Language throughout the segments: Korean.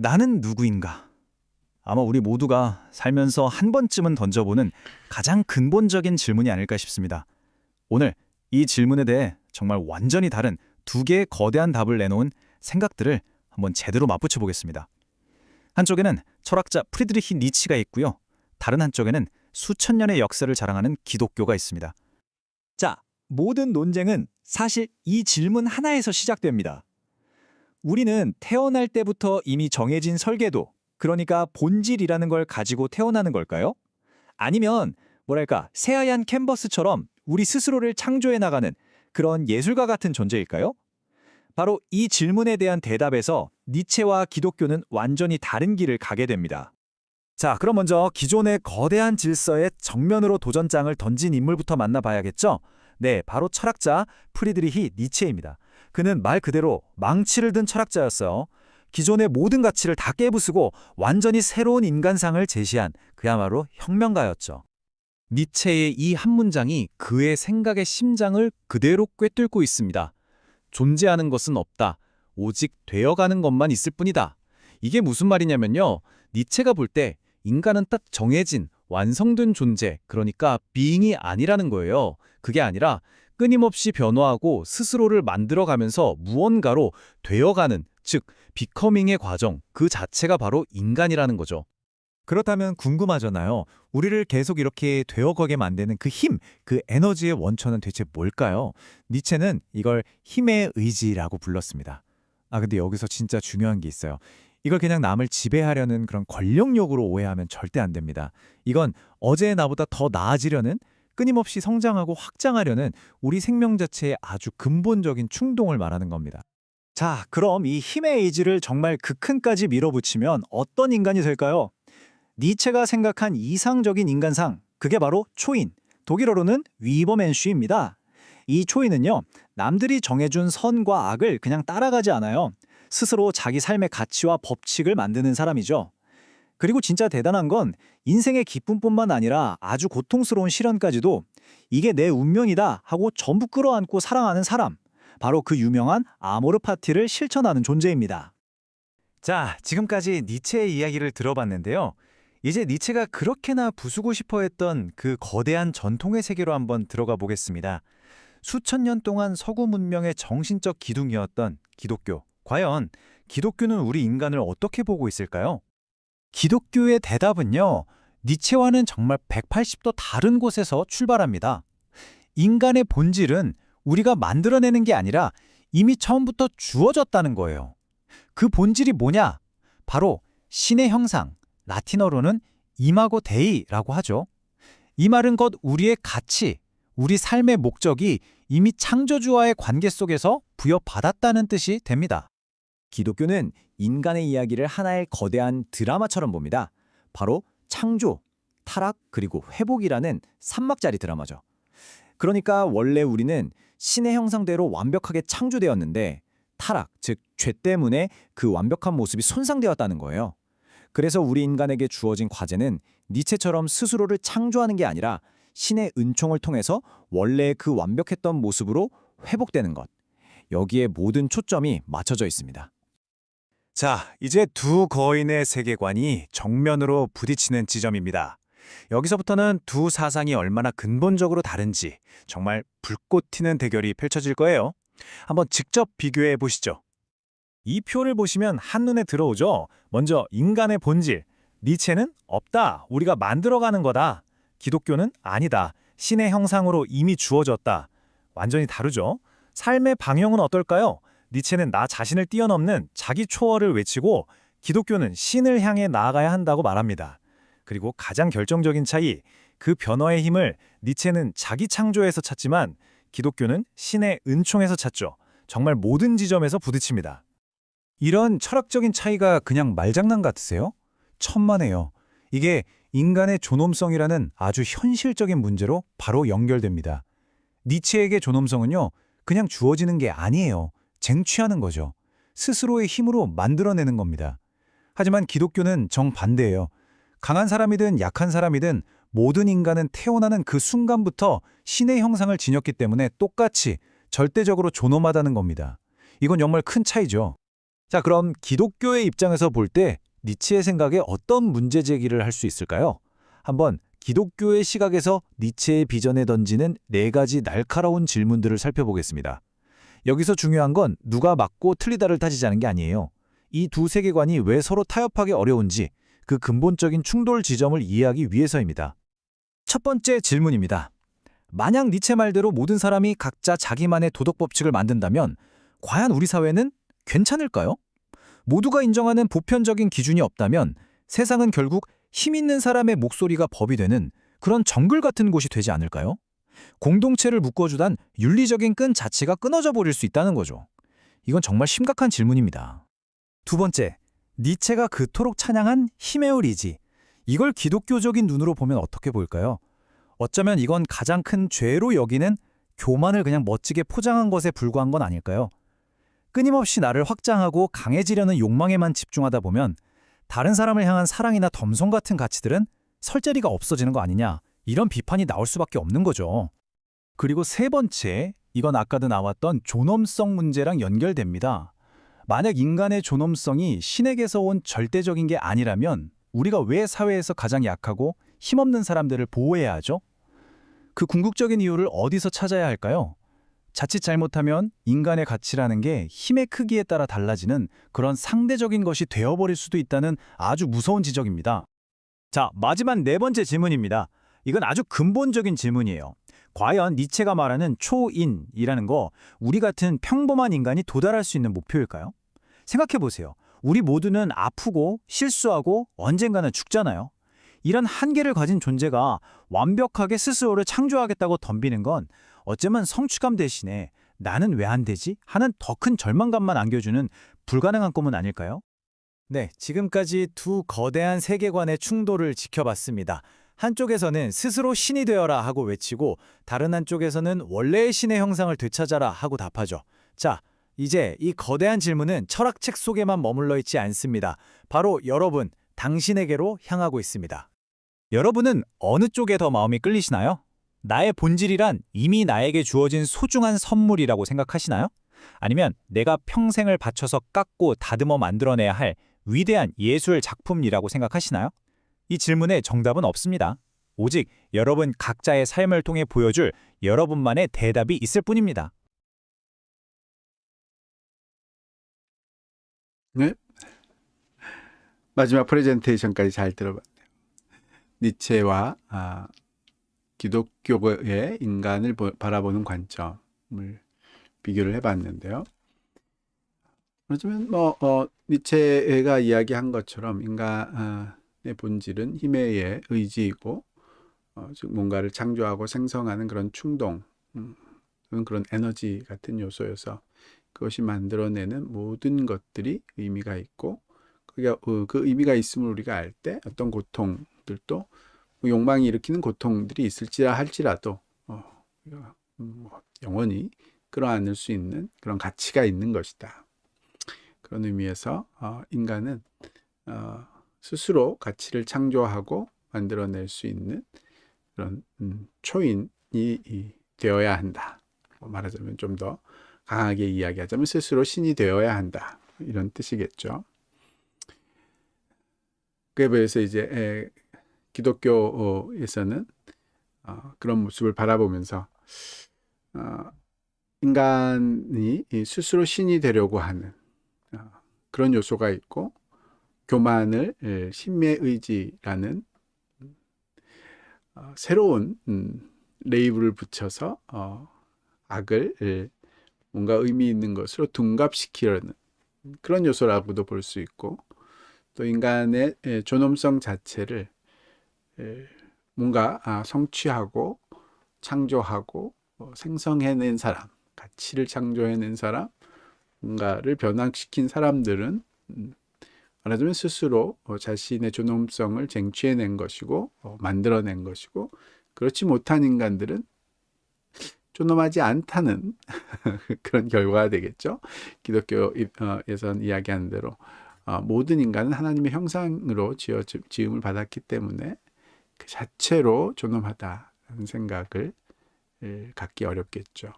나는 누구인가? 아마 우리 모두가 살면서 한 번쯤은 던져보는 가장 근본적인 질문이 아닐까 싶습니다. 오늘 이 질문에 대해 정말 완전히 다른 두 개의 거대한 답을 내놓은 생각들을 한번 제대로 맞붙여 보겠습니다. 한쪽에는 철학자 프리드리히 니치가 있고요. 다른 한쪽에는 수천 년의 역사를 자랑하는 기독교가 있습니다. 자, 모든 논쟁은 사실 이 질문 하나에서 시작됩니다. 우리는 태어날 때부터 이미 정해진 설계도, 그러니까 본질이라는 걸 가지고 태어나는 걸까요? 아니면 새하얀 캔버스처럼 우리 스스로를 창조해 나가는 그런 예술가 같은 존재일까요? 바로 이 질문에 대한 대답에서 니체와 기독교는 완전히 다른 길을 가게 됩니다. 자, 그럼 먼저 기존의 거대한 질서에 정면으로 도전장을 던진 인물부터 만나봐야겠죠? 네, 바로 철학자 프리드리히 니체입니다. 그는 말 그대로 망치를 든 철학자였어요. 기존의 모든 가치를 다 깨부수고 완전히 새로운 인간상을 제시한 그야말로 혁명가였죠. 니체의 이 한 문장이 그의 생각의 심장을 그대로 꿰뚫고 있습니다. 존재하는 것은 없다. 오직 되어가는 것만 있을 뿐이다. 이게 무슨 말이냐면요. 니체가 볼 때 인간은 딱 정해진 완성된 존재, 그러니까 being이 아니라는 거예요. 그게 아니라 끊임없이 변화하고 스스로를 만들어가면서 무언가로 되어가는, 즉 becoming의 과정, 그 자체가 바로 인간이라는 거죠. 그렇다면 궁금하잖아요. 우리를 계속 이렇게 되어가게 만드는 그 힘, 그 에너지의 원천은 대체 뭘까요? 니체는 이걸 힘의 의지라고 불렀습니다. 근데 여기서 진짜 중요한 게 있어요. 이걸 그냥 남을 지배하려는 그런 권력욕으로 오해하면 절대 안 됩니다. 이건 어제의 나보다 더 나아지려는, 끊임없이 성장하고 확장하려는 우리 생명 자체의 아주 근본적인 충동을 말하는 겁니다. 자, 그럼 이 힘의 의지를 정말 극한까지 밀어붙이면 어떤 인간이 될까요? 니체가 생각한 이상적인 인간상, 그게 바로 초인, 독일어로는 위버멘슈입니다. 이 초인은요, 남들이 정해준 선과 악을 그냥 따라가지 않아요. 스스로 자기 삶의 가치와 법칙을 만드는 사람이죠. 그리고 진짜 대단한 건 인생의 기쁨뿐만 아니라 아주 고통스러운 시련까지도 이게 내 운명이다 하고 전부 끌어안고 사랑하는 사람, 바로 그 유명한 아모르 파티를 실천하는 존재입니다. 자, 지금까지 니체의 이야기를 들어봤는데요. 이제 니체가 그렇게나 부수고 싶어 했던 그 거대한 전통의 세계로 한번 들어가 보겠습니다. 수천 년 동안 서구 문명의 정신적 기둥이었던 기독교. 과연 기독교는 우리 인간을 어떻게 보고 있을까요? 기독교의 대답은요, 니체와는 정말 180도 다른 곳에서 출발합니다. 인간의 본질은 우리가 만들어내는 게 아니라 이미 처음부터 주어졌다는 거예요. 그 본질이 뭐냐? 바로 신의 형상, 라틴어로는 이마고 데이라고 하죠. 이 말은 곧 우리의 가치, 우리 삶의 목적이 이미 창조주와의 관계 속에서 부여받았다는 뜻이 됩니다. 기독교는 인간의 이야기를 하나의 거대한 드라마처럼 봅니다. 바로 창조, 타락, 그리고 회복이라는 3막짜리 드라마죠. 그러니까 원래 우리는 신의 형상대로 완벽하게 창조되었는데 타락, 즉 죄 때문에 그 완벽한 모습이 손상되었다는 거예요. 그래서 우리 인간에게 주어진 과제는 니체처럼 스스로를 창조하는 게 아니라 신의 은총을 통해서 원래 그 완벽했던 모습으로 회복되는 것. 여기에 모든 초점이 맞춰져 있습니다. 자, 이제 두 거인의 세계관이 정면으로 부딪히는 지점입니다. 여기서부터는 두 사상이 얼마나 근본적으로 다른지 정말 불꽃 튀는 대결이 펼쳐질 거예요. 한번 직접 비교해 보시죠. 이 표를 보시면 한눈에 들어오죠. 먼저 인간의 본질. 니체는 없다. 우리가 만들어가는 거다. 기독교는 아니다. 신의 형상으로 이미 주어졌다. 완전히 다르죠. 삶의 방향은 어떨까요? 니체는 나 자신을 뛰어넘는 자기 초월을 외치고 기독교는 신을 향해 나아가야 한다고 말합니다. 그리고 가장 결정적인 차이, 그 변화의 힘을 니체는 자기 창조에서 찾지만 기독교는 신의 은총에서 찾죠. 정말 모든 지점에서 부딪힙니다. 이런 철학적인 차이가 그냥 말장난 같으세요? 천만에요. 이게 인간의 존엄성이라는 아주 현실적인 문제로 바로 연결됩니다. 니체에게 존엄성은요, 그냥 주어지는 게 아니에요. 쟁취하는 거죠. 스스로의 힘으로 만들어내는 겁니다. 하지만 기독교는 정반대예요. 강한 사람이든 약한 사람이든 모든 인간은 태어나는 그 순간부터 신의 형상을 지녔기 때문에 똑같이 절대적으로 존엄하다는 겁니다. 이건 정말 큰 차이죠. 자, 그럼 기독교의 입장에서 볼 때 니체의 생각에 어떤 문제 제기를 할 수 있을까요? 한번 기독교의 시각에서 니체의 비전에 던지는 4가지 날카로운 질문들을 살펴보겠습니다. 여기서 중요한 건 누가 맞고 틀리다를 따지자는 게 아니에요. 이 두 세계관이 왜 서로 타협하기 어려운지 그 근본적인 충돌 지점을 이해하기 위해서입니다. 첫 번째 질문입니다. 만약 니체 말대로 모든 사람이 각자 자기만의 도덕 법칙을 만든다면 과연 우리 사회는 괜찮을까요? 모두가 인정하는 보편적인 기준이 없다면 세상은 결국 힘 있는 사람의 목소리가 법이 되는 그런 정글 같은 곳이 되지 않을까요? 공동체를 묶어주단 윤리적인 끈 자체가 끊어져 버릴 수 있다는 거죠. 이건 정말 심각한 질문입니다. 두 번째, 니체가 그토록 찬양한 힘의 의지. 이걸 기독교적인 눈으로 보면 어떻게 보일까요? 어쩌면 이건 가장 큰 죄로 여기는 교만을 그냥 멋지게 포장한 것에 불과한 건 아닐까요? 끊임없이 나를 확장하고 강해지려는 욕망에만 집중하다 보면 다른 사람을 향한 사랑이나 덤성 같은 가치들은 설 자리가 없어지는 거 아니냐, 이런 비판이 나올 수밖에 없는 거죠. 그리고 세 번째, 이건 아까도 나왔던 존엄성 문제랑 연결됩니다. 만약 인간의 존엄성이 신에게서 온 절대적인 게 아니라면 우리가 왜 사회에서 가장 약하고 힘없는 사람들을 보호해야 하죠? 그 궁극적인 이유를 어디서 찾아야 할까요? 자칫 잘못하면 인간의 가치라는 게 힘의 크기에 따라 달라지는 그런 상대적인 것이 되어버릴 수도 있다는 아주 무서운 지적입니다. 자, 마지막 4번째 질문입니다. 이건 아주 근본적인 질문이에요. 과연 니체가 말하는 초인이라는 거 우리 같은 평범한 인간이 도달할 수 있는 목표일까요? 생각해보세요. 우리 모두는 아프고 실수하고 언젠가는 죽잖아요. 이런 한계를 가진 존재가 완벽하게 스스로를 창조하겠다고 덤비는 건 어쩌면 성취감 대신에 나는 왜 안 되지? 하는 더 큰 절망감만 안겨주는 불가능한 꿈은 아닐까요? 네, 지금까지 두 거대한 세계관의 충돌을 지켜봤습니다. 한쪽에서는 스스로 신이 되어라 하고 외치고 다른 한쪽에서는 원래의 신의 형상을 되찾아라 하고 답하죠. 자, 이제 이 거대한 질문은 철학책 속에만 머물러 있지 않습니다. 바로 여러분, 당신에게로 향하고 있습니다. 여러분은 어느 쪽에 더 마음이 끌리시나요? 나의 본질이란 이미 나에게 주어진 소중한 선물이라고 생각하시나요? 아니면 내가 평생을 바쳐서 깎고 다듬어 만들어내야 할 위대한 예술 작품이라고 생각하시나요? 이 질문에 정답은 없습니다. 오직 여러분 각자의 삶을 통해 보여줄 여러분만의 대답이 있을 뿐입니다. 네? 마지막 프레젠테이션까지 잘 들어봤네요. 니체와 기독교의 인간을 바라보는 관점을 비교를 해봤는데요. 그렇지만 니체가 이야기한 것처럼 인간의 본질은 힘의 의지이고 즉 뭔가를 창조하고 생성하는 그런 충동, 그런 에너지 같은 요소여서 그것이 만들어내는 모든 것들이 의미가 있고 그 의미가 있음을 우리가 알 때 어떤 고통들도 욕망이 일으키는 고통들이 있을지라 할지라도 영원히 끌어안을 수 있는 그런 가치가 있는 것이다. 그런 의미에서 인간은 스스로 가치를 창조하고 만들어낼 수 있는 그런 초인이 되어야 한다. 말하자면 좀 더 강하게 이야기하자면 스스로 신이 되어야 한다. 이런 뜻이겠죠. 그에 비해서 이제 기독교에서는 그런 모습을 바라보면서 인간이 스스로 신이 되려고 하는 그런 요소가 있고 교만을 신의 의지라는 새로운 레이블을 붙여서 악을 뭔가 의미 있는 것으로 둔갑시키려는 그런 요소라고도 볼 수 있고 또 인간의 존엄성 자체를 뭔가 성취하고 창조하고 생성해낸 사람, 가치를 창조해낸 사람, 뭔가를 변화시킨 사람들은 말하자면 스스로 자신의 존엄성을 쟁취해낸 것이고 만들어낸 것이고 그렇지 못한 인간들은 존엄하지 않다는 그런 결과가 되겠죠. 기독교에서는 이야기하는 대로 모든 인간은 하나님의 형상으로 지음을 받았기 때문에 그 자체로 존엄하다는 생각을 갖기 어렵겠죠.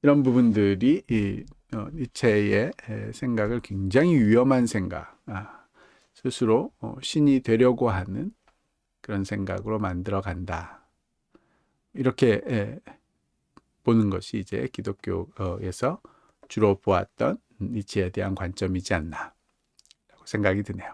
이런 부분들이 니체의 생각을 굉장히 위험한 생각, 스스로 신이 되려고 하는 그런 생각으로 만들어 간다. 이렇게 보는 것이 이제 기독교에서 주로 보았던 니체에 대한 관점이지 않나 라고 생각이 드네요.